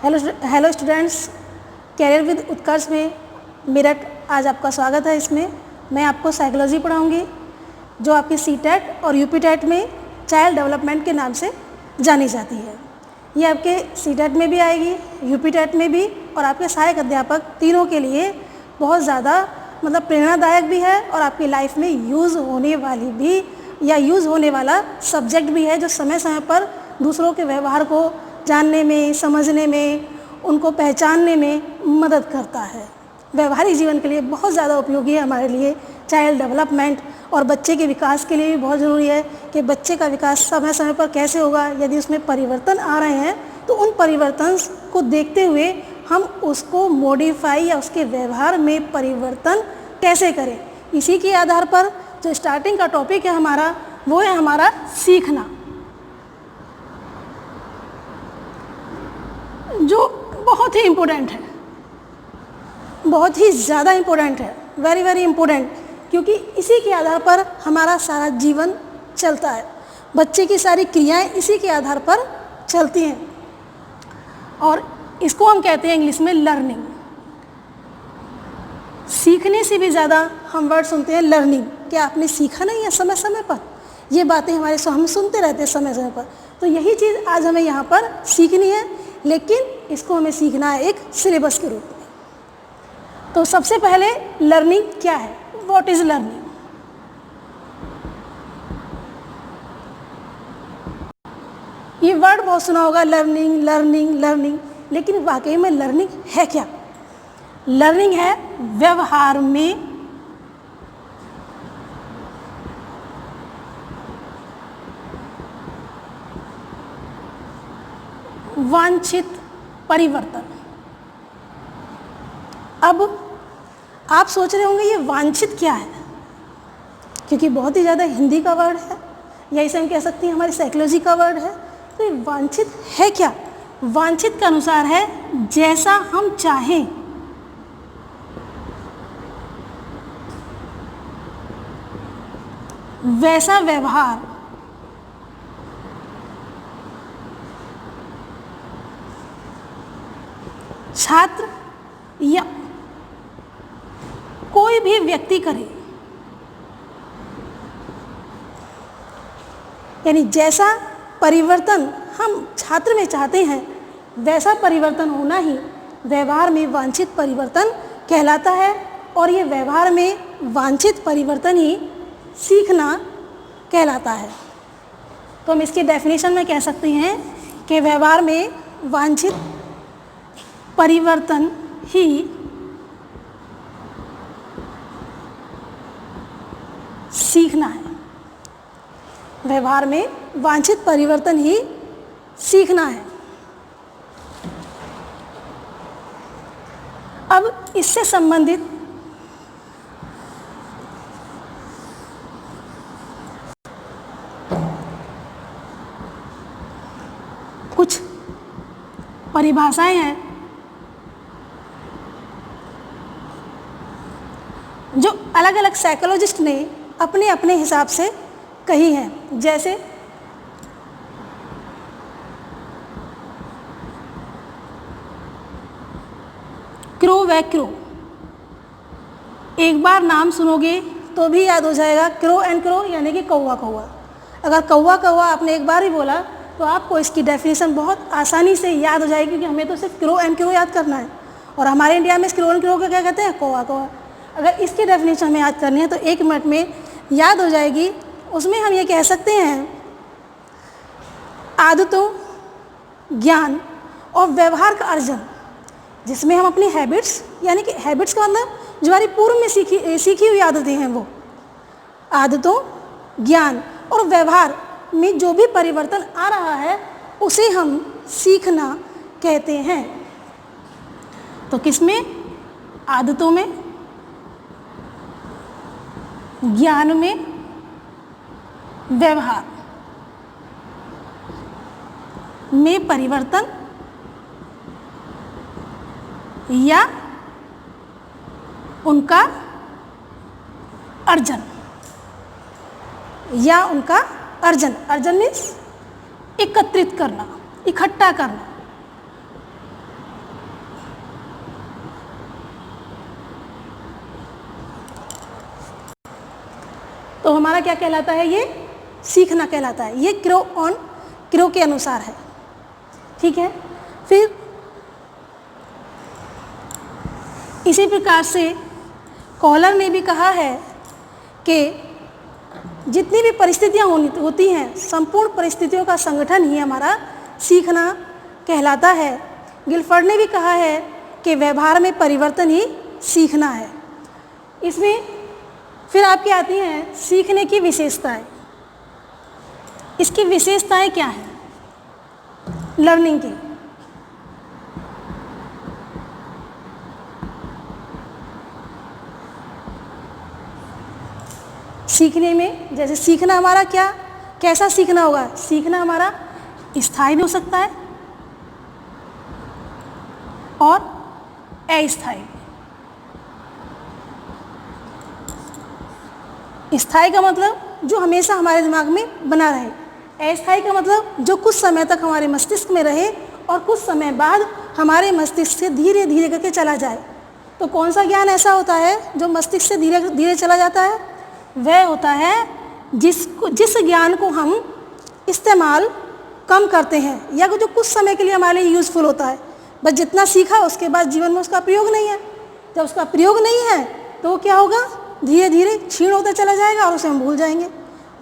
Hello students, career with उत्कर्ष में मेरठ आज आपका स्वागत है। इसमें मैं आपको साइकोलॉजी पढ़ाऊंगी जो आपकी सीटेट और यूपीटेट में चाइल्ड डेवलपमेंट के नाम से जानी जाती है। ये आपके सीटेट में भी आएगी, यूपीटेट में भी, और आपके सहायक अध्यापक तीनों के लिए बहुत ज़्यादा प्रेरणादायक भी है और आपकी लाइफ में यूज़ होने वाली भी या यूज़ होने वाला सब्जेक्ट भी है, जो समय समय पर दूसरों के व्यवहार को जानने में, समझने में, उनको पहचानने में मदद करता है। व्यवहारिक जीवन के लिए बहुत ज़्यादा उपयोगी है हमारे लिए चाइल्ड डेवलपमेंट, और बच्चे के विकास के लिए भी बहुत ज़रूरी है कि बच्चे का विकास समय समय पर कैसे होगा। यदि उसमें परिवर्तन आ रहे हैं तो उन परिवर्तन को देखते हुए हम उसको मॉडिफाई या उसके व्यवहार में परिवर्तन कैसे करें। इसी के आधार पर जो स्टार्टिंग का टॉपिक है हमारा, वो है हमारा सीखना, जो बहुत ही इम्पोर्टेंट है, बहुत ही ज़्यादा इम्पोर्टेंट है, वेरी वेरी इम्पोर्टेंट, क्योंकि इसी के आधार पर हमारा सारा जीवन चलता है। बच्चे की सारी क्रियाएं इसी के आधार पर चलती हैं और इसको हम कहते हैं इंग्लिश में लर्निंग। सीखने से भी ज़्यादा हम वर्ड सुनते हैं लर्निंग। क्या आपने सीखा नहीं है समय समय पर? ये बातें हमारे हम सुनते रहते हैं समय समय पर। तो यही चीज़ आज हमें यहाँ पर सीखनी है, लेकिन इसको हमें सीखना है एक सिलेबस के रूप में। तो सबसे पहले लर्निंग क्या है? What is learning? ये वर्ड बहुत सुना होगा, लर्निंग लर्निंग लर्निंग, लेकिन वाकई में लर्निंग है क्या? लर्निंग है व्यवहार में वांछित परिवर्तन। अब आप सोच रहे होंगे ये वांछित क्या है, क्योंकि बहुत ही ज़्यादा हिंदी का वर्ड है, या इसे हम कह सकते हैं हमारी साइकोलॉजी का वर्ड है। तो ये वांछित है क्या? वांछित के अनुसार है जैसा हम चाहें वैसा व्यवहार, छात्र या कोई भी व्यक्ति करे। यानी जैसा परिवर्तन हम छात्र में चाहते हैं वैसा परिवर्तन होना ही व्यवहार में वांछित परिवर्तन कहलाता है, और ये व्यवहार में वांछित परिवर्तन ही सीखना कहलाता है। तो हम इसकी डेफिनेशन में कह सकते हैं कि व्यवहार में वांछित परिवर्तन ही सीखना है। व्यवहार में वांछित परिवर्तन ही सीखना है। अब इससे संबंधित कुछ परिभाषाएं हैं जो अलग अलग साइकोलॉजिस्ट ने अपने अपने हिसाब से कही हैं। जैसे क्रो व क्रो, एक बार नाम सुनोगे तो भी याद हो जाएगा, क्रो एंड क्रो यानी कि कौवा कौवा। अगर कौवा कौवा आपने एक बार ही बोला तो आपको इसकी डेफिनेशन बहुत आसानी से याद हो जाएगी, क्योंकि हमें तो सिर्फ क्रो एंड क्रो याद करना है, और हमारे इंडिया में क्रो एंड क्रो को क्या कहते हैं? कौवा कौवा। अगर इसकी डेफिनेशन हमें याद करनी है तो 1 मिनट में याद हो जाएगी। उसमें हम ये कह सकते हैं आदतों, ज्ञान और व्यवहार का अर्जन, जिसमें हम अपनी हैबिट्स, यानी कि हैबिट्स का मतलब जो हमारी पूर्व में सीखी हुई आदतें हैं, वो आदतों, ज्ञान और व्यवहार में जो भी परिवर्तन आ रहा है उसे हम सीखना कहते हैं। तो किसमें? आदतों में, ज्ञान में, व्यवहार में परिवर्तन या उनका अर्जन, अर्जन मीन्स एकत्रित करना, इकट्ठा करना। तो हमारा क्या कहलाता है, ये सीखना कहलाता है। ये क्रो के अनुसार है, ठीक है। फिर इसी प्रकार से कॉलर ने भी कहा है कि जितनी भी परिस्थितियाँ होती हैं, संपूर्ण परिस्थितियों का संगठन ही हमारा सीखना कहलाता है। गिलफर्ड ने भी कहा है कि व्यवहार में परिवर्तन ही सीखना है। इसमें फिर आपकी आती हैं सीखने की विशेषताएं। इसकी विशेषताएं क्या हैं लर्निंग की? सीखने में जैसे सीखना हमारा कैसा सीखना होगा? सीखना हमारा स्थायी भी हो सकता है और अस्थायी। स्थायी का मतलब जो हमेशा हमारे दिमाग में बना रहे। अस्थायी का मतलब जो कुछ समय तक हमारे मस्तिष्क में रहे और कुछ समय बाद हमारे मस्तिष्क से धीरे धीरे करके चला जाए। तो कौन सा ज्ञान ऐसा होता है जो मस्तिष्क से धीरे धीरे चला जाता है? वह होता है जिस ज्ञान को हम इस्तेमाल कम करते हैं या जो कुछ समय के लिए हमारे लिए यूज़फुल होता है, बस जितना सीखा उसके बाद जीवन में उसका प्रयोग नहीं है। जब उसका प्रयोग नहीं है तो वो क्या होगा? धीरे धीरे क्षीण होता चला जाएगा और उसे हम भूल जाएंगे।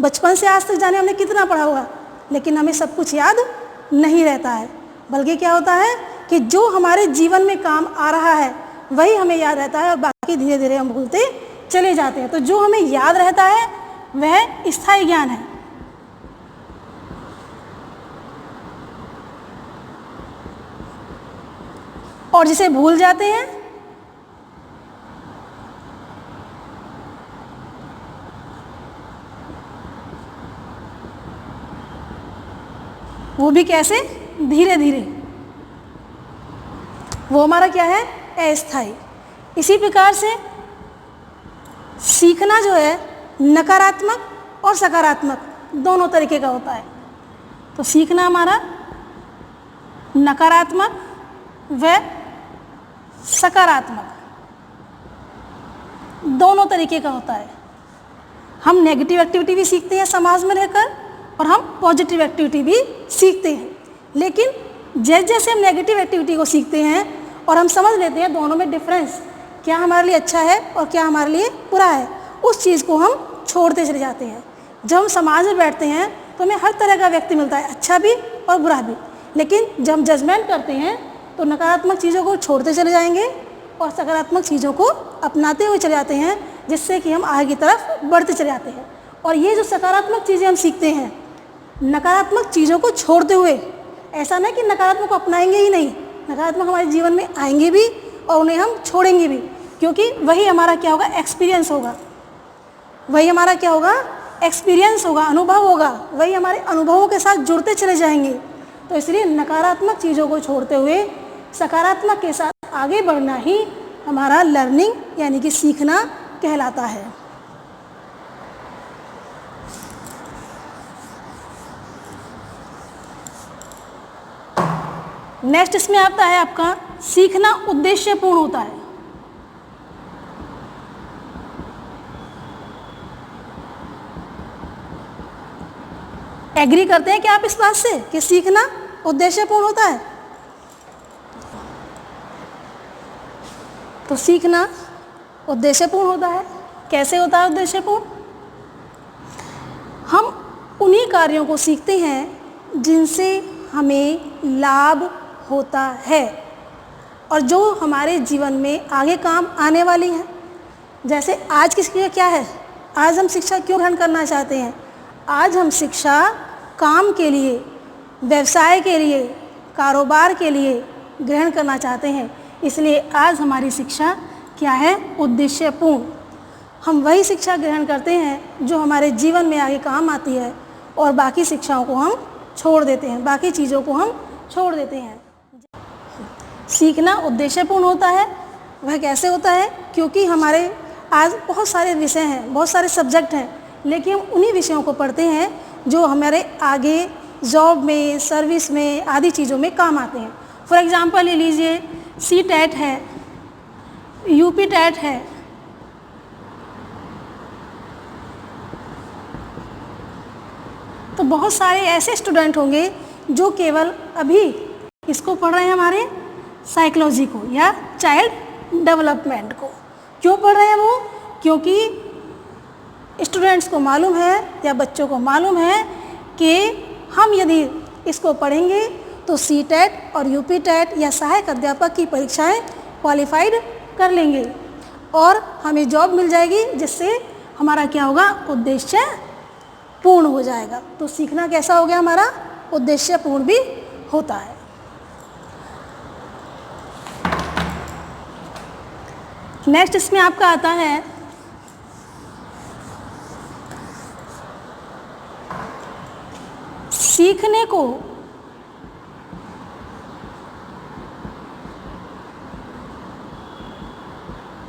बचपन से आज तक जाने हमने कितना पढ़ा होगा, लेकिन हमें सब कुछ याद नहीं रहता है। बल्कि क्या होता है कि जो हमारे जीवन में काम आ रहा है वही हमें याद रहता है और बाकी धीरे धीरे हम भूलते चले जाते हैं। तो जो हमें याद रहता है वह स्थायी ज्ञान है। और जिसे भूल जाते हैं वो भी कैसे? धीरे धीरे। वो हमारा क्या है? अस्थायी। इसी प्रकार से सीखना जो है नकारात्मक और सकारात्मक दोनों तरीके का होता है। तो सीखना हमारा नकारात्मक व सकारात्मक दोनों तरीके का होता है। हम नेगेटिव एक्टिविटी भी सीखते हैं समाज में रहकर और हम पॉजिटिव एक्टिविटी भी सीखते हैं। लेकिन जैसे जैसे हम नेगेटिव एक्टिविटी को सीखते हैं और हम समझ लेते हैं दोनों में डिफरेंस, क्या हमारे लिए अच्छा है और क्या हमारे लिए बुरा है, उस चीज़ को हम छोड़ते चले जाते हैं। जब हम समाज में बैठते हैं तो हमें हर तरह का व्यक्ति मिलता है, अच्छा भी और बुरा भी। लेकिन जब हम जजमेंट करते हैं तो नकारात्मक चीज़ों को छोड़ते चले जाएंगे और सकारात्मक चीज़ों को अपनाते हुए चले जाते हैं, जिससे कि हम आगे की तरफ बढ़ते चले जाते हैं। और ये जो सकारात्मक चीज़ें हम सीखते हैं नकारात्मक चीज़ों को छोड़ते हुए, ऐसा नहीं कि नकारात्मक को अपनाएंगे ही नहीं, नकारात्मक हमारे जीवन में आएंगे भी और उन्हें हम छोड़ेंगे भी, क्योंकि वही हमारा क्या होगा? एक्सपीरियंस होगा। वही हमारा क्या होगा? एक्सपीरियंस होगा, अनुभव होगा। वही हमारे अनुभवों के साथ जुड़ते चले जाएंगे। तो इसलिए नकारात्मक चीज़ों को छोड़ते हुए सकारात्मक के साथ आगे बढ़ना ही हमारा लर्निंग यानी कि सीखना कहलाता है। नेक्स्ट इसमें आता है आपका सीखना उद्देश्यपूर्ण होता है। एग्री करते हैं क्या आप इस बात से कि सीखना उद्देश्यपूर्ण होता है? तो सीखना उद्देश्यपूर्ण होता है। कैसे होता है उद्देश्यपूर्ण? हम उन्हीं कार्यों को सीखते हैं जिनसे हमें लाभ होता है और जो हमारे जीवन में आगे काम आने वाली हैं। जैसे आज की शिक्षा क्या है? आज हम शिक्षा क्यों ग्रहण करना चाहते हैं? आज हम शिक्षा काम के लिए, व्यवसाय के लिए, कारोबार के लिए ग्रहण करना चाहते हैं। इसलिए आज हमारी शिक्षा क्या है? उद्देश्यपूर्ण। हम वही शिक्षा ग्रहण करते हैं जो हमारे जीवन में आगे काम आती है और बाकी शिक्षाओं को हम छोड़ देते हैं, बाकी चीज़ों को हम छोड़ देते हैं। सीखना उद्देश्यपूर्ण होता है। वह कैसे होता है? क्योंकि हमारे आज बहुत सारे विषय हैं, बहुत सारे सब्जेक्ट हैं, लेकिन हम उन्हीं विषयों को पढ़ते हैं जो हमारे आगे जॉब में, सर्विस में आदि चीज़ों में काम आते हैं। फॉर एग्ज़ाम्पल ले लीजिए, CTET है, UP TET है, तो बहुत सारे ऐसे स्टूडेंट होंगे जो केवल अभी किसको पढ़ रहे हैं, हमारे साइकोलॉजी को या चाइल्ड डेवलपमेंट को। क्यों पढ़ रहे हैं वो? क्योंकि स्टूडेंट्स को मालूम है या बच्चों को मालूम है कि हम यदि इसको पढ़ेंगे तो सीटेट और यूपीटेट या सहायक अध्यापक की परीक्षाएं क्वालिफाइड कर लेंगे और हमें जॉब मिल जाएगी, जिससे हमारा क्या होगा, उद्देश्य पूर्ण हो जाएगा। तो सीखना कैसा हो गया, हमारा उद्देश्य पूर्ण भी होता है। नेक्स्ट इसमें आपका आता है सीखने को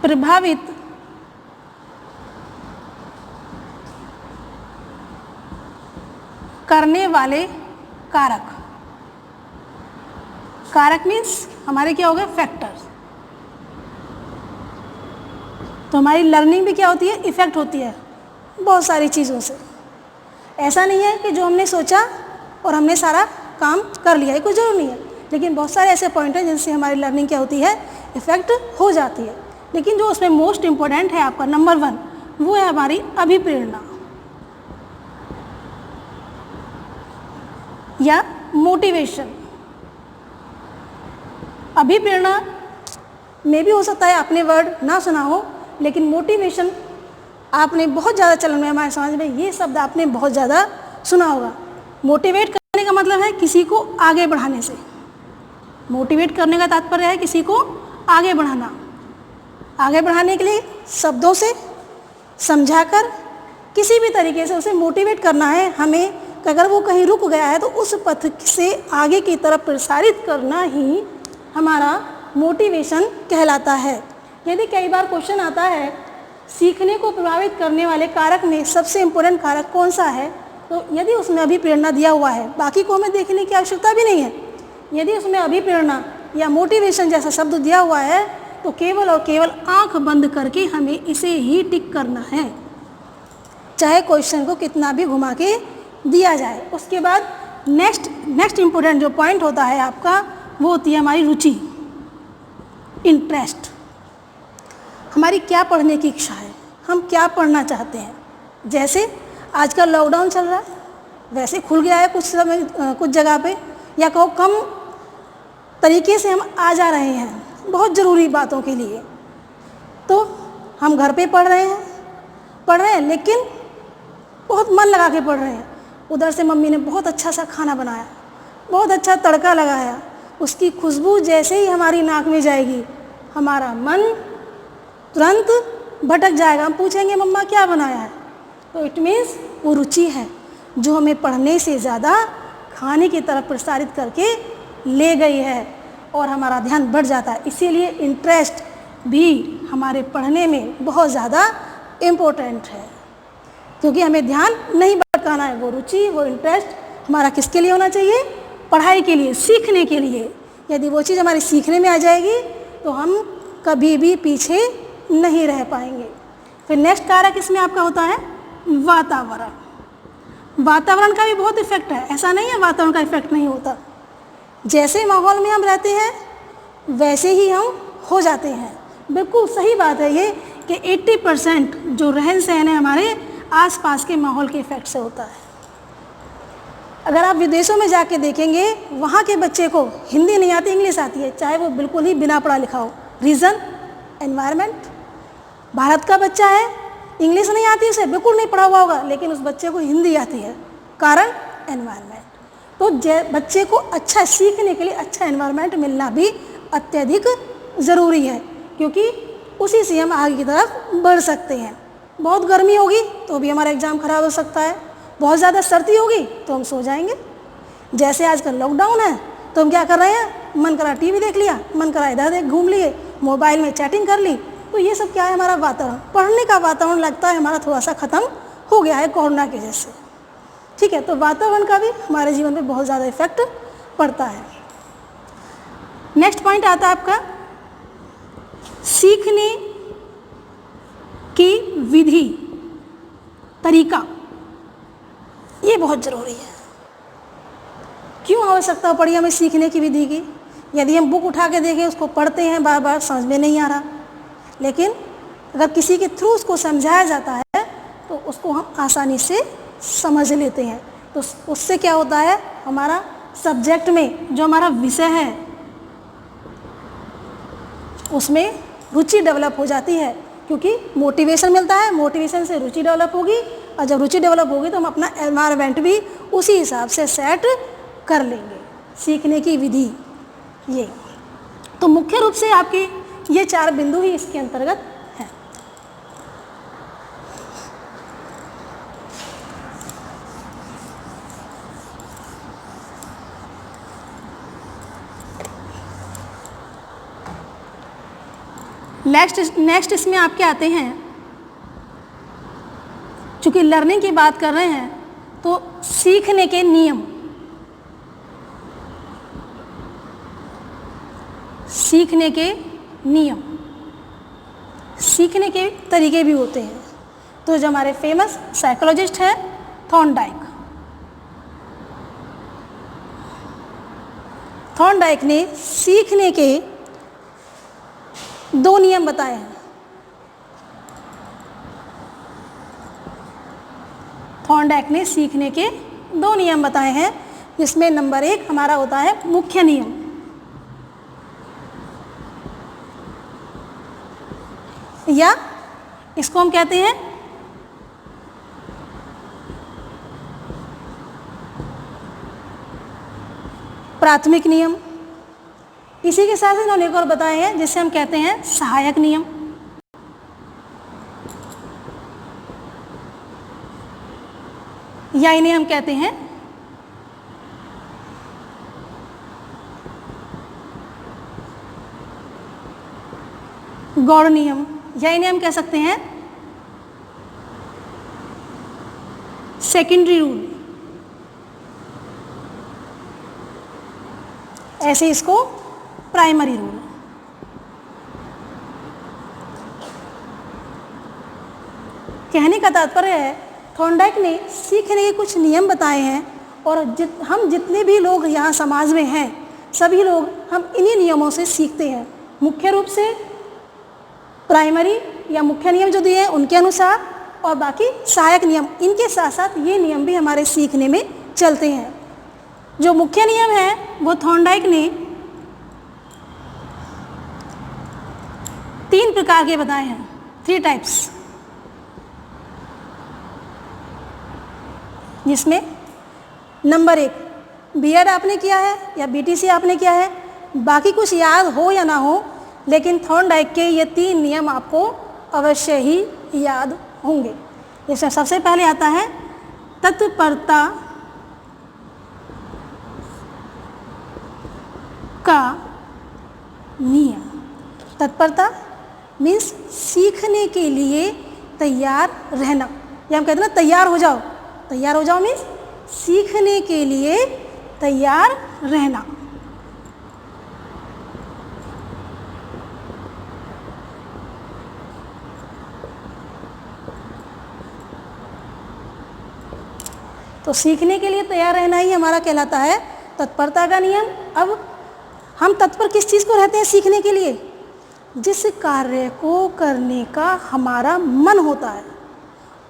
प्रभावित करने वाले कारक। कारक मीन्स हमारे क्या हो गए, फैक्टर्स। तो हमारी लर्निंग भी क्या होती है, इफेक्ट होती है बहुत सारी चीज़ों से। ऐसा नहीं है कि जो हमने सोचा और हमने सारा काम कर लिया, ये कुछ जरूर नहीं है, लेकिन बहुत सारे ऐसे पॉइंट हैं जिनसे हमारी लर्निंग क्या होती है, इफेक्ट हो जाती है। लेकिन जो उसमें मोस्ट इम्पोर्टेंट है आपका नंबर 1, वो है हमारी अभिप्रेरणा या मोटिवेशन। अभिप्रेरणा में भी हो सकता है आपने वर्ड ना सुना हो, लेकिन मोटिवेशन आपने बहुत ज़्यादा चलन में, हमारे समाज में ये शब्द आपने बहुत ज़्यादा सुना होगा। मोटिवेट करने का मतलब है किसी को आगे बढ़ाने से। मोटिवेट करने का तात्पर्य है किसी को आगे बढ़ाना। आगे बढ़ाने के लिए शब्दों से समझाकर किसी भी तरीके से उसे मोटिवेट करना है हमें। अगर वो कहीं रुक गया है तो उस पथ से आगे की तरफ प्रसारित करना ही हमारा मोटिवेशन कहलाता है। यदि कई बार क्वेश्चन आता है सीखने को प्रभावित करने वाले कारक में सबसे इम्पोर्टेंट कारक कौन सा है, तो यदि उसमें अभिप्रेरणा दिया हुआ है, बाकी को हमें देखने की आवश्यकता भी नहीं है, यदि उसमें अभिप्रेरणा या मोटिवेशन जैसा शब्द दिया हुआ है तो केवल और केवल आंख बंद करके हमें इसे ही टिक करना है, चाहे क्वेश्चन को कितना भी घुमा के दिया जाए। उसके बाद नेक्स्ट इम्पोर्टेंट जो पॉइंट होता है आपका, वो होती है हमारी रुचि, इंटरेस्ट। हमारी क्या पढ़ने की इच्छा है, हम क्या पढ़ना चाहते हैं। जैसे आजकल लॉकडाउन चल रहा है, वैसे खुल गया है कुछ समय कुछ जगह पे, या कहो कम तरीके से हम आ जा रहे हैं बहुत ज़रूरी बातों के लिए, तो हम घर पे पढ़ रहे हैं लेकिन बहुत मन लगा के पढ़ रहे हैं। उधर से मम्मी ने बहुत अच्छा सा खाना बनाया, बहुत अच्छा तड़का लगाया, उसकी खुशबू जैसे ही हमारी नाक में जाएगी हमारा मन तुरंत भटक जाएगा। हम पूछेंगे मम्मा क्या बनाया है, तो इट मीन्स वो रुचि है जो हमें पढ़ने से ज़्यादा खाने की तरफ प्रसारित करके ले गई है और हमारा ध्यान बढ़ जाता है। इसीलिए इंटरेस्ट भी हमारे पढ़ने में बहुत ज़्यादा इम्पोर्टेंट है, क्योंकि हमें ध्यान नहीं भटकाना है। वो रुचि, वो इंटरेस्ट हमारा किसके लिए होना चाहिए, पढ़ाई के लिए, सीखने के लिए। यदि वो चीज़ हमारी सीखने में आ जाएगी तो हम कभी भी पीछे नहीं रह पाएंगे। फिर नेक्स्ट कारक इसमें आपका होता है वातावरण। वातावरण का भी बहुत इफेक्ट है, ऐसा नहीं है वातावरण का इफेक्ट नहीं होता। जैसे माहौल में हम रहते हैं वैसे ही हम हो जाते हैं। बिल्कुल सही बात है ये कि 80% जो रहन सहन है हमारे आसपास के माहौल के इफेक्ट से होता है। अगर आप विदेशों में जाके देखेंगे, वहाँ के बच्चे को हिंदी नहीं आती, इंग्लिश आती है, चाहे वो बिल्कुल ही बिना पढ़ा लिखा हो। Reason environment. भारत का बच्चा है, इंग्लिश नहीं आती उसे, बिल्कुल नहीं पढ़ा हुआ होगा, लेकिन उस बच्चे को हिंदी आती है, कारण एनवायरनमेंट। तो बच्चे को अच्छा सीखने के लिए अच्छा एनवायरनमेंट मिलना भी अत्यधिक ज़रूरी है, क्योंकि उसी से हम आगे की तरफ बढ़ सकते हैं। बहुत गर्मी होगी तो भी हमारा एग्ज़ाम ख़राब हो सकता है, बहुत ज़्यादा सर्दी होगी तो हम सो जाएंगे। जैसे आजकल लॉकडाउन है तो हम क्या कर रहे हैं, मन करा टीवी देख लिया, मन करा इधर घूम लिए, मोबाइल में चैटिंग कर ली। तो ये सब क्या है, हमारा वातावरण, पढ़ने का वातावरण लगता है हमारा थोड़ा सा ख़त्म हो गया है कोरोना की वजह से। ठीक है, तो वातावरण का भी हमारे जीवन में बहुत ज़्यादा इफेक्ट पड़ता है। नेक्स्ट पॉइंट आता है आपका सीखने की विधि, तरीका। ये बहुत ज़रूरी है। क्यों आवश्यकता पड़ी हमें सीखने की विधि की? यदि हम बुक उठा के देखें, उसको पढ़ते हैं बार बार, समझ में नहीं आ रहा, लेकिन अगर किसी के थ्रू उसको समझाया जाता है तो उसको हम आसानी से समझ लेते हैं। तो उससे क्या होता है, हमारा सब्जेक्ट में जो हमारा विषय है उसमें रुचि डेवलप हो जाती है, क्योंकि मोटिवेशन मिलता है, मोटिवेशन से रुचि डेवलप होगी, और जब रुचि डेवलप होगी तो हम अपना एनवायरनमेंट भी उसी हिसाब से सेट कर लेंगे। सीखने की विधि ये, तो मुख्य रूप से आपके ये 4 बिंदु ही इसके अंतर्गत हैं। नेक्स्ट इसमें आपके आते हैं, चूंकि लर्निंग की बात कर रहे हैं तो सीखने के नियम, सीखने के नियम, सीखने के तरीके भी होते हैं। तो जो हमारे फेमस साइकोलॉजिस्ट हैं थॉर्नडाइक ने सीखने के 2 नियम बताए हैं। थॉर्नडाइक ने सीखने के 2 नियम बताए हैं, जिसमें नंबर 1 हमारा होता है मुख्य नियम, या इसको हम कहते हैं प्राथमिक नियम। इसी के साथ इन्होंने एक और बताए हैं जिसे हम कहते हैं सहायक नियम। या इन्हें हम कहते हैं गौड़ नियम, या इन्हें हम कह सकते हैं सेकेंडरी रूल। ऐसे इसको प्राइमरी रूल। कहने का तात्पर्य है, थॉर्नडाइक ने सीखने के कुछ नियम बताए हैं, और हम जितने भी लोग यहाँ समाज में हैं, सभी लोग हम इन्हीं नियमों से सीखते हैं। मुख्य रूप से प्राइमरी या मुख्य नियम जो दिए हैं उनके अनुसार, और बाकी सहायक नियम, इनके साथ साथ ये नियम भी हमारे सीखने में चलते हैं। जो मुख्य नियम है वो थॉर्नडाइक ने 3 प्रकार के बताए हैं, 3 टाइप्स, जिसमें नंबर 1 बीएड आपने किया है या बीटीसी आपने किया है, बाकी कुछ याद हो या ना हो, लेकिन थॉर्नडाइक के ये 3 नियम आपको अवश्य ही याद होंगे। इसमें सबसे पहले आता है तत्परता का नियम। तत्परता मीन्स सीखने के लिए तैयार रहना, या हम कहते हैं ना तैयार हो जाओ। तैयार हो जाओ मीन्स सीखने के लिए तैयार रहना। तो सीखने के लिए तैयार रहना ही हमारा कहलाता है तत्परता का नियम। अब हम तत्पर किस चीज़ को रहते हैं सीखने के लिए? जिस कार्य को करने का हमारा मन होता है,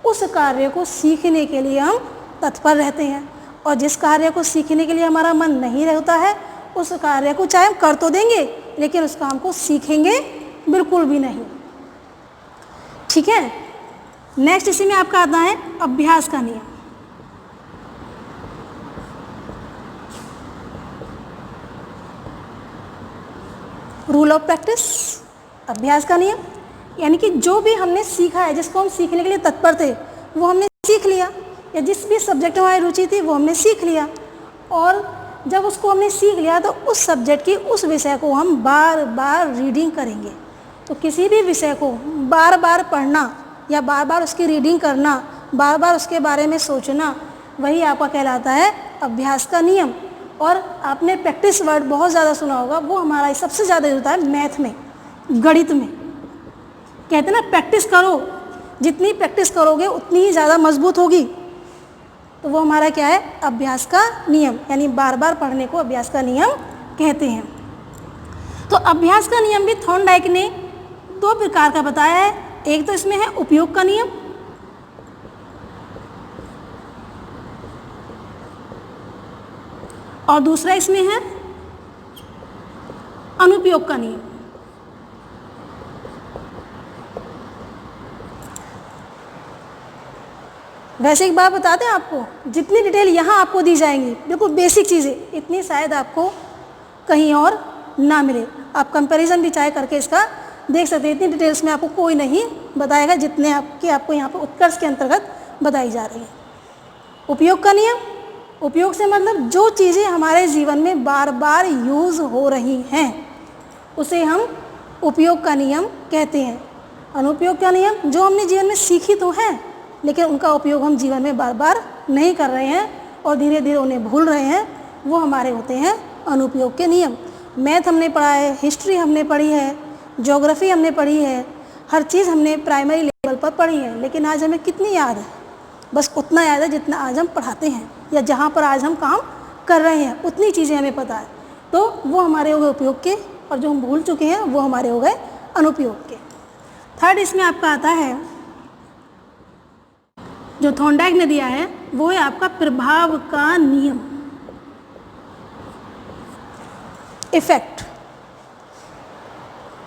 उस कार्य को सीखने के लिए हम तत्पर रहते हैं। और जिस कार्य को सीखने के लिए हमारा मन नहीं होता है, उस कार्य को चाहे हम कर तो देंगे, लेकिन उस काम को सीखेंगे बिल्कुल भी नहीं। ठीक है। नेक्स्ट इसी में आपका आता है अभ्यास का नियम। रूल ऑफ प्रैक्टिस, अभ्यास का नियम, यानी कि जो भी हमने सीखा है, जिसको हम सीखने के लिए तत्पर थे, वो हमने सीख लिया, या जिस भी सब्जेक्ट में हमारी रुचि थी वो हमने सीख लिया। और जब उसको हमने सीख लिया तो उस सब्जेक्ट की, उस विषय को हम बार बार रीडिंग करेंगे। तो किसी भी विषय को बार बार पढ़ना या बार बार उसकी रीडिंग करना, बार बार उसके बारे में सोचना, वही आपका कहलाता है अभ्यास का नियम। और आपने प्रैक्टिस वर्ड बहुत ज़्यादा सुना होगा, वो हमारा सबसे ज़्यादा होता है मैथ में, गणित में। कहते हैं ना प्रैक्टिस करो, जितनी प्रैक्टिस करोगे उतनी ही ज़्यादा मजबूत होगी। तो वो हमारा क्या है, अभ्यास का नियम, यानी बार बार पढ़ने को अभ्यास का नियम कहते हैं। तो अभ्यास का नियम भी थॉर्नडाइक ने 2 प्रकार का बताया है। एक तो इसमें है उपयोग का नियम, और दूसरा इसमें है अनुपयोग का नियम। वैसे एक बात बताते हैं आपको, जितनी डिटेल यहाँ आपको दी जाएंगी, बिल्कुल बेसिक चीज़ें, इतनी शायद आपको कहीं और ना मिले। आप कंपैरिजन भी चाहे करके इसका देख सकते हैं, इतनी डिटेल्स में आपको कोई नहीं बताएगा जितने आपको यहाँ पर उत्कर्ष के अंतर्गत बताई जा रही है। उपयोग का नियम, उपयोग से मतलब जो चीज़ें हमारे जीवन में बार बार यूज़ हो रही हैं उसे हम उपयोग का नियम कहते हैं। अनुपयोग का नियम, जो हमने जीवन में सीखी तो है लेकिन उनका उपयोग हम जीवन में बार बार नहीं कर रहे हैं और धीरे धीरे उन्हें भूल रहे हैं, वो हमारे होते हैं अनुपयोग के नियम। मैथ हमने पढ़ा है, हिस्ट्री हमने पढ़ी है, ज्योग्राफी हमने पढ़ी है, हर चीज़ हमने प्राइमरी लेवल पर पढ़ी है, लेकिन आज हमें कितनी याद है? बस उतना याद है जितना आज हम पढ़ाते हैं या जहाँ पर आज हम काम कर रहे हैं, उतनी चीज़ें हमें पता है। तो वो हमारे हो गए उपयोग के, और जो हम भूल चुके हैं वो हमारे हो गए अनुपयोग के। थर्ड इसमें आपका आता है, जो थॉर्नडाइक ने दिया है, वो है आपका प्रभाव का नियम, इफेक्ट।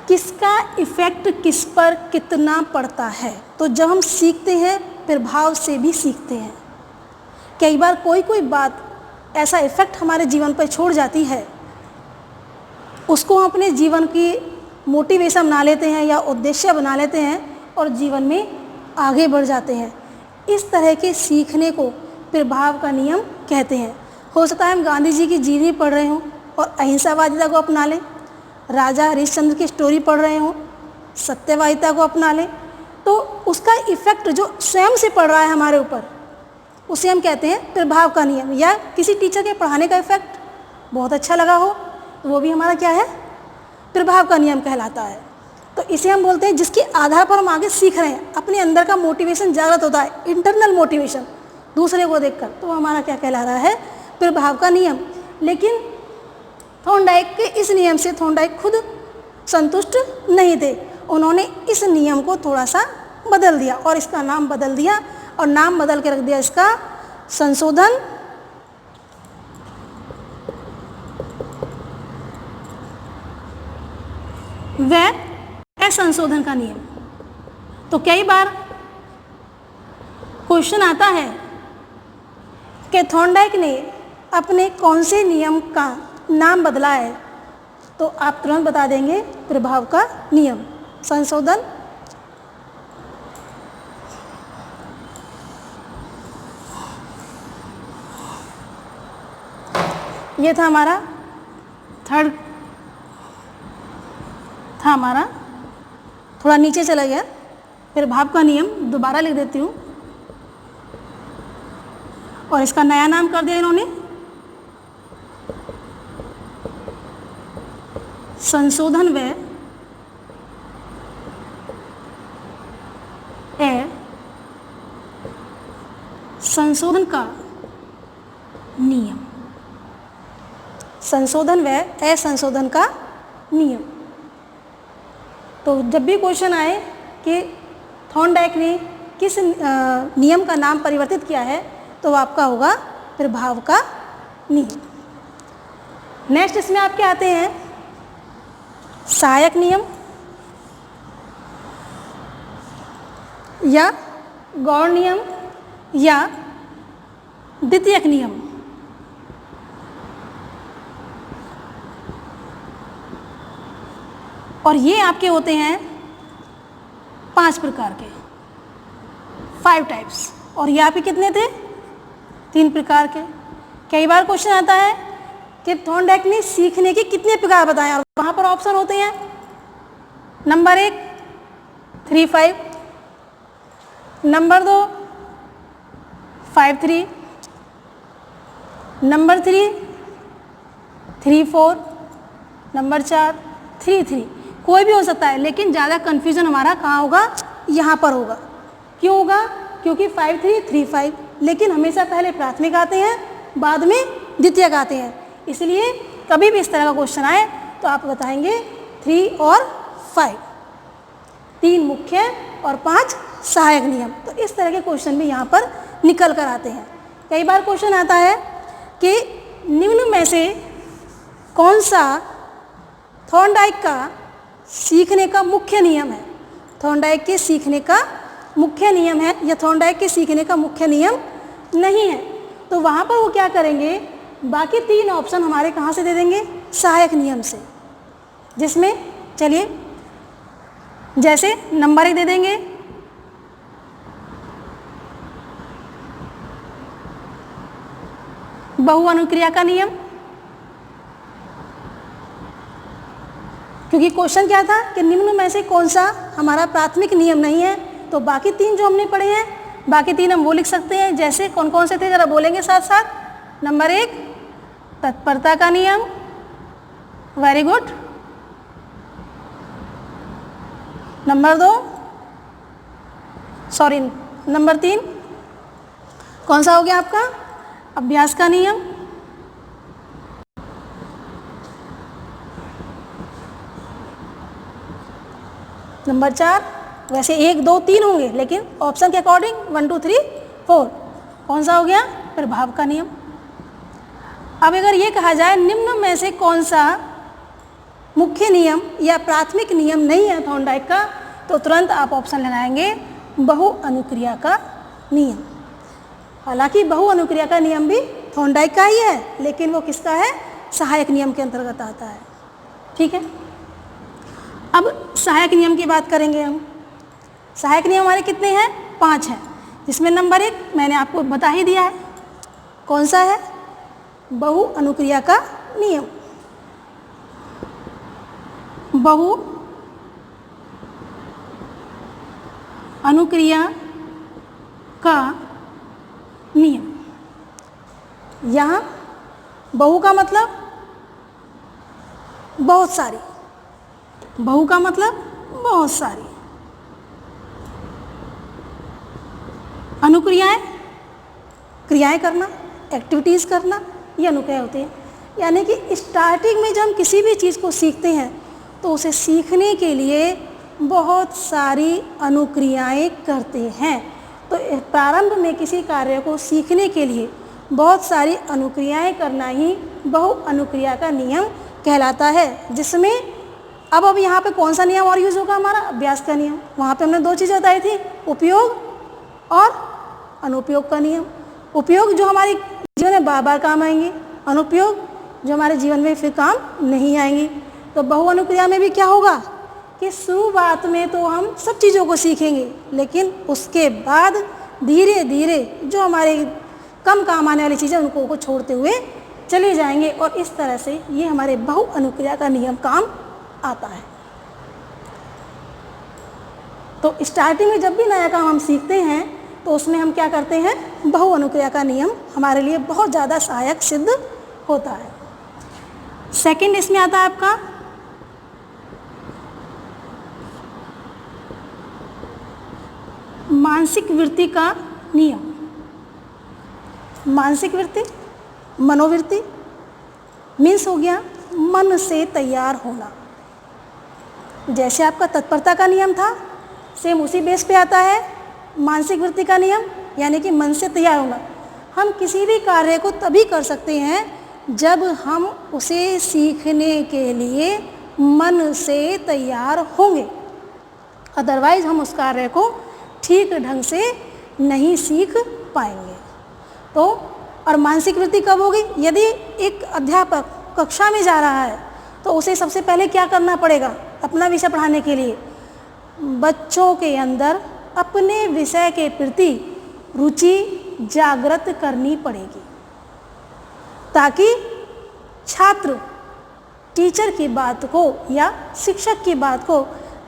किसका इफेक्ट किस पर कितना पड़ता है? तो जब हम सीखते हैं प्रभाव से भी सीखते हैं। कई बार कोई बात ऐसा इफेक्ट हमारे जीवन पर छोड़ जाती है, उसको हम अपने जीवन की मोटिवेशन बना लेते हैं या उद्देश्य बना लेते हैं और जीवन में आगे बढ़ जाते हैं। इस तरह के सीखने को प्रभाव का नियम कहते हैं। हो सकता है हम गांधी जी की जीवनी पढ़ रहे हों और अहिंसावादिता को अपना लें, राजा हरिश्चंद्र की स्टोरी पढ़ रहे हों, सत्यवादिता को अपना लें, तो उसका इफेक्ट जो स्वयं से पड़ रहा है हमारे ऊपर, उसे हम कहते हैं प्रभाव का नियम। या किसी टीचर के पढ़ाने का इफेक्ट बहुत अच्छा लगा हो तो वो भी हमारा क्या है, प्रभाव का नियम कहलाता है। तो इसे हम बोलते हैं जिसके आधार पर हम आगे सीख रहे हैं, अपने अंदर का मोटिवेशन जागृत होता है, इंटरनल मोटिवेशन दूसरे को देखकर, तो वो हमारा क्या कहला रहा है, प्रभाव का नियम। लेकिन थॉर्नडाइक के इस नियम से थॉर्नडाइक खुद संतुष्ट नहीं थे, उन्होंने इस नियम को थोड़ा सा बदल दिया और इसका नाम बदल दिया, और नाम बदल के रख दिया इसका संशोधन व असंशोधन का नियम। तो कई बार क्वेश्चन आता है कि थॉर्नडाइक ने अपने कौन से नियम का नाम बदला है, तो आप तुरंत बता देंगे प्रभाव का नियम, संशोधन ये था हमारा थर्ड, था हमारा, थोड़ा नीचे चला गया। प्रभाव का नियम दोबारा लिख देती हूँ, और इसका नया नाम कर दिया इन्होंने संशोधन व संशोधन का नियम, संशोधन व असंशोधन का नियम। तो जब भी क्वेश्चन आए कि थॉर्नडाइक ने किस नियम का नाम परिवर्तित किया है, तो आपका होगा प्रभाव का नियम। नेक्स्ट इसमें आपके आते हैं सहायक नियम या गौण नियम या द्वितीयक नियम। और ये आपके होते हैं 5 प्रकार के, 5 टाइप्स। और ये आपके कितने थे? 3 प्रकार के। कई बार क्वेश्चन आता है कि थॉर्नडाइक ने सीखने के कितने प्रकार बताए, और वहाँ पर ऑप्शन होते हैं नंबर 1 3-5, नंबर 2 5-3, नंबर 3 3-4, नंबर 4 3-3। कोई भी हो सकता है, लेकिन ज़्यादा कन्फ्यूजन हमारा कहाँ होगा, यहाँ पर होगा। क्यों होगा? क्योंकि 5-3 3-5 लेकिन हमेशा पहले प्राथमिक आते हैं, बाद में द्वितीयक आते हैं। इसलिए कभी भी इस तरह का क्वेश्चन आए तो आप बताएंगे 3 और 5, 3 मुख्य और 5 सहायक नियम। तो इस तरह के क्वेश्चन भी यहाँ पर निकल कर आते हैं। कई बार क्वेश्चन आता है कि निम्न में से कौन सा थॉर्नडाइक का सीखने का मुख्य नियम है, थॉर्नडाइक के सीखने का मुख्य नियम है या थॉर्नडाइक के सीखने का मुख्य नियम नहीं है। तो वहाँ पर वो क्या करेंगे, बाकी 3 ऑप्शन हमारे कहाँ से दे देंगे, सहायक नियम से, जिसमें चलिए जैसे नंबर 1 दे देंगे, बहुअनुक्रिया का नियम, क्योंकि क्वेश्चन क्या था कि निम्न में से कौन सा हमारा प्राथमिक नियम नहीं है। तो बाकी 3 जो हमने पढ़े हैं, बाकी 3 हम वो लिख सकते हैं। जैसे कौन कौन से थे जरा बोलेंगे साथ साथ। नंबर 1 तत्परता का नियम, वेरी गुड। नंबर 3 कौन सा हो गया आपका, अभ्यास का नियम। नंबर 4, वैसे 1 2 3 होंगे लेकिन ऑप्शन के अकॉर्डिंग 1 2 3 4 कौन सा हो गया, प्रभाव का नियम। अब अगर ये कहा जाए निम्न में से कौन सा मुख्य नियम या प्राथमिक नियम नहीं है थॉर्नडाइक का, तो तुरंत आप ऑप्शन लगाएंगे बहुअनुक्रिया का नियम। हालांकि बहुअनुक्रिया का नियम भी थॉर्नडाइक का ही है, लेकिन वो किसका है, सहायक नियम के अंतर्गत आता है। ठीक है, अब सहायक नियम की बात करेंगे हम। सहायक नियम हमारे कितने हैं, 5 हैं, जिसमें नंबर 1 मैंने आपको बता ही दिया है, कौन सा है, बहुअनुक्रिया का नियम। बहुअनुक्रिया का नियम। यहाँ बहु का मतलब बहुत सारी, बहु का मतलब बहुत सारी, अनुक्रियाएं क्रियाएं करना, एक्टिविटीज़ करना, ये अनुक्रिया होती है। यानी कि स्टार्टिंग में जब हम किसी भी चीज़ को सीखते हैं तो उसे सीखने के लिए बहुत सारी अनुक्रियाएं करते हैं। तो प्रारंभ में किसी कार्य को सीखने के लिए बहुत सारी अनुक्रियाएं करना ही बहुअनुक्रिया का नियम कहलाता है। जिसमें अब यहाँ पे कौन सा नियम और यूज़ होगा हमारा, अभ्यास का नियम। वहाँ पे हमने 2 चीज़ें बताई थी, उपयोग और अनुपयोग का नियम। उपयोग जो हमारे जीवन में बार बार काम आएंगे, अनुपयोग जो हमारे जीवन में फिर काम नहीं आएंगी। तो बहुअनुक्रिया में भी क्या होगा कि शुरुआत में तो हम सब चीज़ों को सीखेंगे, लेकिन उसके बाद धीरे धीरे जो हमारे कम काम आने वाली चीज़ें उनको छोड़ते हुए चले जाएंगे, और इस तरह से ये हमारे बहुअनुक्रिया का नियम काम आता है। तो स्टार्टिंग में जब भी नया काम हम सीखते हैं तो उसमें हम क्या करते हैं, बहुअनुक्रिया का नियम हमारे लिए बहुत ज़्यादा सहायक सिद्ध होता है। सेकंड इसमें आता है आपका मानसिक वृत्ति का नियम। मानसिक वृत्ति, मनोवृत्ति मीन्स हो गया मन से तैयार होना। जैसे आपका तत्परता का नियम था, सेम उसी बेस पे आता है मानसिक वृत्ति का नियम, यानी कि मन से तैयार होना। हम किसी भी कार्य को तभी कर सकते हैं जब हम उसे सीखने के लिए मन से तैयार होंगे, अदरवाइज हम उस कार्य को ठीक ढंग से नहीं सीख पाएंगे। तो और मानसिक वृत्ति कब होगी, यदि एक अध्यापक कक्षा में जा रहा है तो उसे सबसे पहले क्या करना पड़ेगा, अपना विषय पढ़ाने के लिए बच्चों के अंदर अपने विषय के प्रति रुचि जागृत करनी पड़ेगी, ताकि छात्र टीचर की बात को या शिक्षक की बात को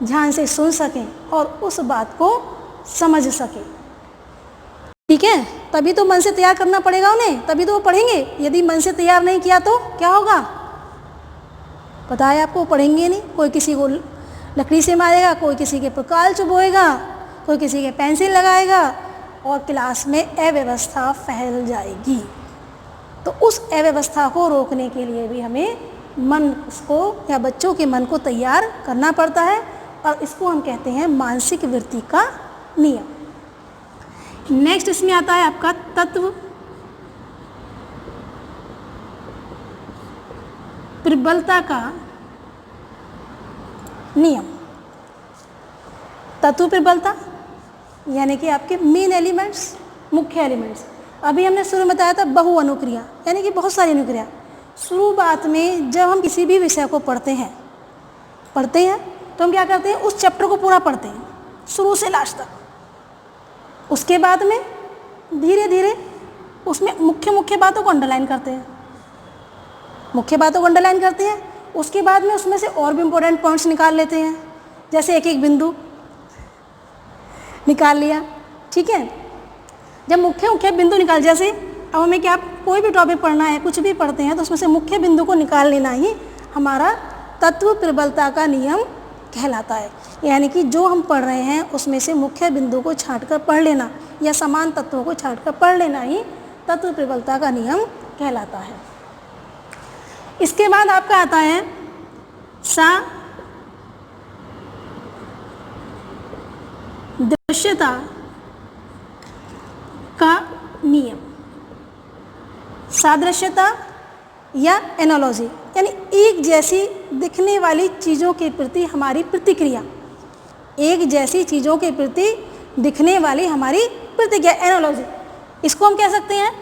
ध्यान से सुन सकें और उस बात को समझ सकें। ठीक है, तभी तो मन से तैयार करना पड़ेगा उन्हें, तभी तो वो पढ़ेंगे। यदि मन से तैयार नहीं किया तो क्या होगा, पता है आपको, पढ़ेंगे नहीं। कोई किसी को लकड़ी से मारेगा, कोई किसी के पर काल चुभोएगा, कोई किसी के पेंसिल लगाएगा, और क्लास में अव्यवस्था फैल जाएगी। तो उस अव्यवस्था को रोकने के लिए भी हमें मन को या बच्चों के मन को तैयार करना पड़ता है, और इसको हम कहते हैं मानसिक वृत्ति का नियम। नेक्स्ट इसमें आता है आपका तत्व प्रबलता का नियम। तत्व प्रबलता यानी कि आपके मेन एलिमेंट्स, मुख्य एलिमेंट्स। अभी हमने शुरू में बताया था बहु अनुक्रिया यानी कि बहुत सारी अनुक्रिया। शुरुआत में जब हम किसी भी विषय को पढ़ते हैं तो हम क्या करते हैं, उस चैप्टर को पूरा पढ़ते हैं शुरू से लास्ट तक। उसके बाद में धीरे धीरे उसमें मुख्य बातों को अंडरलाइन करते हैं, उसके बाद में उसमें से और भी इम्पोर्टेंट पॉइंट्स निकाल लेते हैं, जैसे एक एक बिंदु निकाल लिया। ठीक है, जब मुख्य बिंदु निकाल, जैसे अब हमें क्या कोई भी टॉपिक पढ़ना है, कुछ भी पढ़ते हैं तो उसमें से मुख्य बिंदु को निकाल लेना ही हमारा तत्व प्रबलता का नियम कहलाता है। यानी कि जो हम पढ़ रहे हैं उसमें से मुख्य बिंदु को छांटकर पढ़ लेना या समान तत्वों को छांटकर पढ़ लेना ही तत्व प्रबलता का नियम कहलाता है। इसके बाद आपका आता है सादृश्यता का नियम। सादृश्यता या एनालॉजी यानी एक जैसी दिखने वाली चीज़ों के प्रति हमारी प्रतिक्रिया, एक जैसी चीज़ों के प्रति दिखने वाली हमारी प्रतिक्रिया, एनालॉजी। इसको हम कह सकते हैं,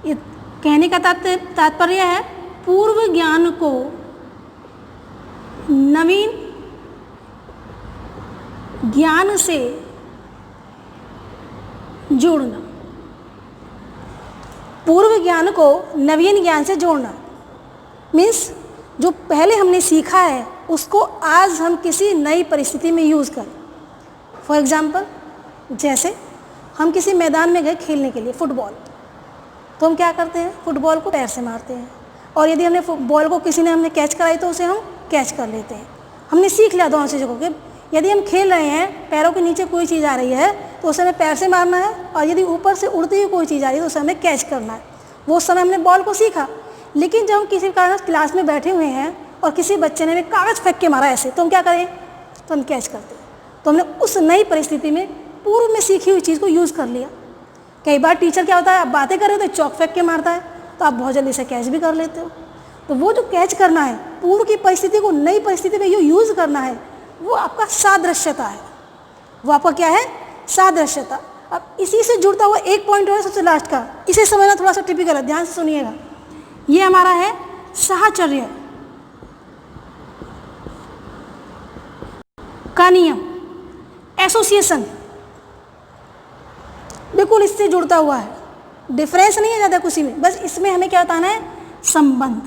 ये कहने का तात्पर्य है पूर्व ज्ञान को नवीन ज्ञान से जोड़ना, पूर्व ज्ञान को नवीन ज्ञान से जोड़ना मीन्स जो पहले हमने सीखा है उसको आज हम किसी नई परिस्थिति में यूज़ करें। फॉर एग्जाम्पल, जैसे हम किसी मैदान में गए खेलने के लिए फुटबॉल, तो हम क्या करते हैं, फुटबॉल को पैर से मारते हैं, और यदि हमने बॉल को किसी ने हमने कैच कराई तो उसे हम कैच कर लेते हैं। हमने सीख लिया दोनों चीज़ों को कि यदि हम खेल रहे हैं, पैरों के नीचे कोई चीज़ आ रही है तो उसे हमें पैर से मारना है, और यदि ऊपर से उड़ती हुई कोई चीज़ आ रही है तो उसे हमें कैच करना है। वो उस समय हमने बॉल को सीखा। लेकिन जब हम किसी कारण क्लास में बैठे हुए हैं और किसी बच्चे ने हमें कागज़ फेंक के मारा ऐसे, तो हम क्या करें, तो हम कैच करते हैं। तो हमने उस नई परिस्थिति में पूर्व में सीखी हुई चीज़ को यूज़ कर लिया। कई बार टीचर क्या होता है, आप बातें कर रहे हो तो चौक फेंक के मारता है, तो आप बहुत जल्दी से कैच भी कर लेते हो। तो वो जो कैच करना है, पूर्व की परिस्थिति को नई परिस्थिति में यूज़ करना है, वो आपका सादृश्यता है। वो आपका क्या है, सादृश्यता। अब इसी से जुड़ता हुआ एक पॉइंट और सबसे लास्ट का, इसे समझना थोड़ा सा टिपिकल है, ध्यान से सुनिएगा। ये हमारा है साहचर्य का नियम, एसोसिएशन, बिल्कुल इससे जुड़ता हुआ है, डिफरेंस नहीं है ज़्यादा कुछ में, बस इसमें हमें क्या बताना है, संबंध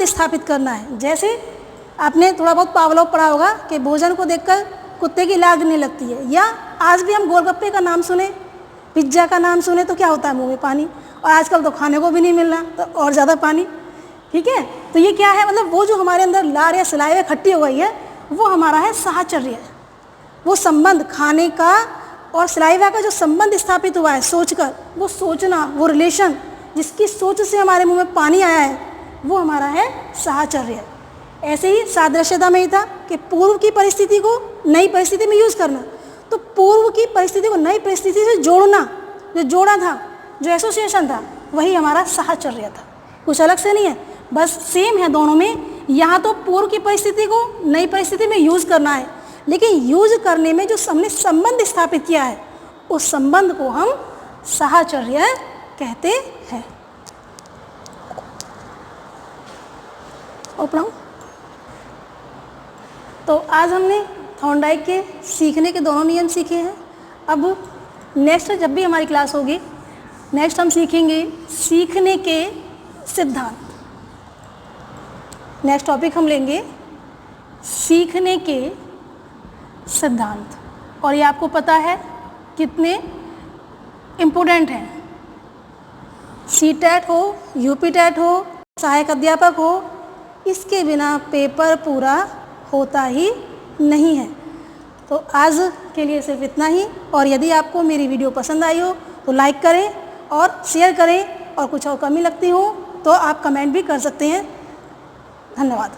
स्थापित करना है। जैसे आपने थोड़ा बहुत पावलोव पढ़ा होगा कि भोजन को देखकर कुत्ते की लाग नहीं लगती है, या आज भी हम गोलगप्पे का नाम सुने, पिज्ज़ा का नाम सुने तो क्या होता है, मुंह में पानी, और आजकल तो खाने को भी नहीं मिल रहा तो और ज़्यादा पानी। ठीक है, तो ये क्या है, मतलब वो जो हमारे अंदर लार या सलाइवा इकट्ठी हो गई है, वो हमारा है साहचर्य। वो संबंध, खाने का और सलाइवा का जो संबंध स्थापित हुआ है सोचकर, वो सोचना, वो रिलेशन जिसकी सोच से हमारे मुंह में पानी आया है, वो हमारा है साहचर्य। ऐसे ही सादृश्यता में ही था कि पूर्व की परिस्थिति को नई परिस्थिति में यूज़ करना। तो पूर्व की परिस्थिति को नई परिस्थिति से जोड़ना, जो जोड़ा था, जो एसोसिएशन था, वही हमारा साहचर्य था। कुछ अलग से नहीं है, बस सेम है दोनों में। यहाँ तो पूर्व की परिस्थिति को नई परिस्थिति में यूज़ करना है, लेकिन यूज़ करने में जो हमने संबंध स्थापित किया है, उस संबंध को हम साहचर्य कहते हैं। और तो आज हमने थॉर्नडाइक के सीखने के दोनों नियम सीखे हैं। अब नेक्स्ट जब भी हमारी क्लास होगी, नेक्स्ट हम सीखेंगे सीखने के सिद्धांत। नेक्स्ट टॉपिक हम लेंगे सीखने के सिद्धांत, और ये आपको पता है कितने इम्पोर्टेंट हैं। सीटेट हो, यूपीटेट हो, सहायक अध्यापक हो, इसके बिना पेपर पूरा होता ही नहीं है। तो आज के लिए सिर्फ इतना ही, और यदि आपको मेरी वीडियो पसंद आई हो तो लाइक करें और शेयर करें, और कुछ और कमी लगती हो तो आप कमेंट भी कर सकते हैं। धन्यवाद।